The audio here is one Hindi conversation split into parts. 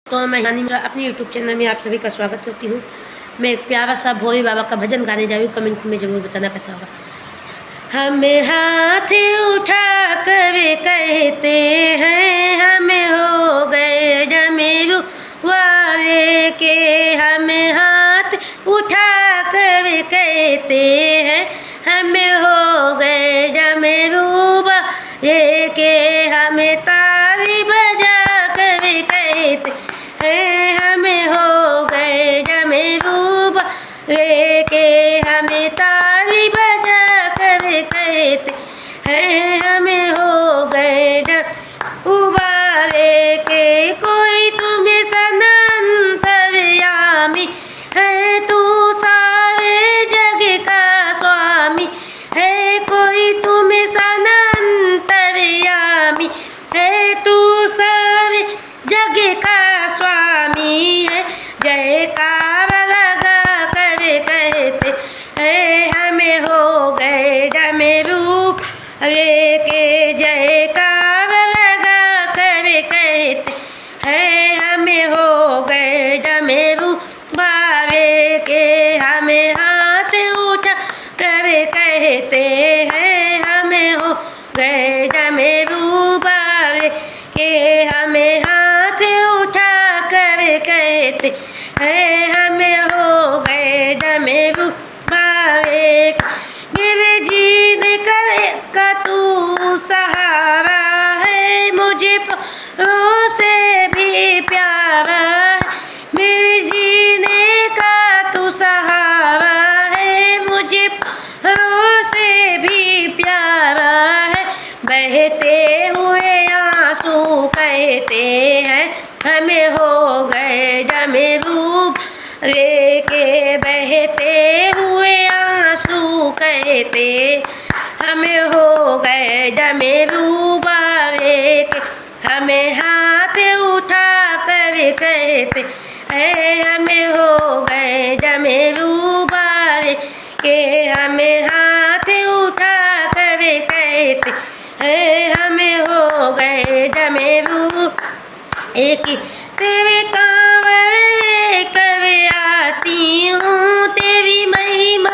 तो मैं यानी अपने यूट्यूब चैनल में आप सभी का स्वागत करती हूँ। मैं एक प्यारा सा भोले बाबा का भजन गाने जा रही हूँ। कमेंट में ज़रूर बताना कैसा होगा। हमें हाथ उठा कर कहते हैं हमें हो गए जमेरू वाले के। हमें हाथ उठा कर कहते हैं हमें हो गए जमेरू वाले के। हमें ताली बजा कर कहते हमें हो गए जमेरू वाले के। हमें ताली बजा कर कहते हैं हमें हो गए उबारे के। कोई तुम्हें सनंतरयामी है, तू सारे जग का स्वामी है। कोई तुम्हें सनंतरयामी है, तू सारे जग का स्वामी है। जयकार लगा कर कहते हैं हमें हो गए जमेरू वाले के। जयकार लगा कर कहते हैं हमें हो गए जमेरू वाले के। हमें हाथ उठा कर कहते हैं हमें हो गए जमेरू वाले के। हमें हाथ उठा कर कहते हैं हमें हो गए जमेरू वाले के। मेरे जीने का तू सहारा है, मुझे परों से भी प्यारा है। मेरे जीने का तू सहारा है, मुझे परों से भी प्यारा है। बहते हुए आंसू कहते हैं हमें हो गए जमेरू वाले के। बहते हुए आंसू कहते हमें हो गए जमेरू वाले के। हमें हाथ उठा कर कहते हैं हमें हो गए जमेरू वाले के। हमें हाथ उठा कर कहते हैं हमें हो गए जमेरू एक। तेरे कांवर में कभी आती हूँ, तेरी महिमा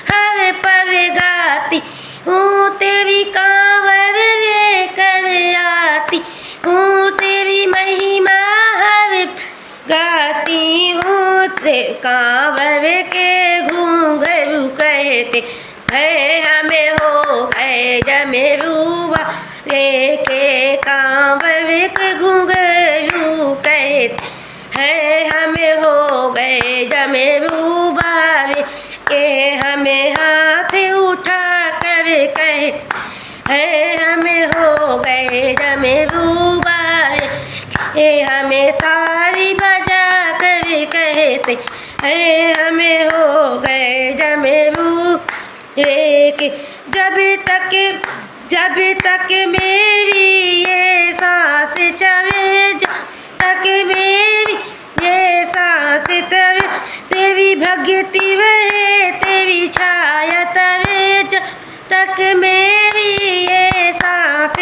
हर पल गाती हूँ। तेरी कांवर में कभी आती हूँ, तेरी महिमा हर गाती हूँ। कांवर के घूंघरू कहते हैं हमें हो गए जमेरू वाले के। कांवर के घूंघरू कहते हैं हमें हो गए जमेरू वाले के। हमें हाथ उठा कर कहते हैं हमें हो गए जमेरू वाले के। हमें ताली बजा कर कहते हैं हमें हो गए जमेरू वाले के। जब तक मेरी ये सांस चले, जब तक मेरी ये सांस तरे, तेरी भक्ति रहे तेरी छाया तरे। जब तक मेरी ये सांस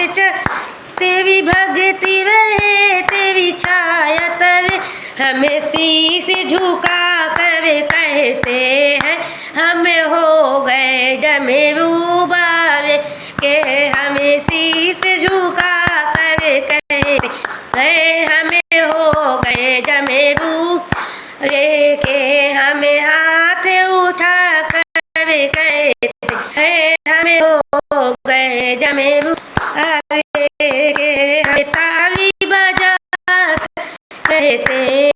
तेरी भक्ति रहे तेरी छाया तरे। हमें शीश झुका कर कहते हैं हमें हो गए जमेरू वाले के। हमें शीश झुका कर कहते हैं हमें हो गए जमेरू वाले के। हमें हाथ उठा कर कहते हैं हमें हो गए जमेरू वाले के। हमें ताली बजा कहते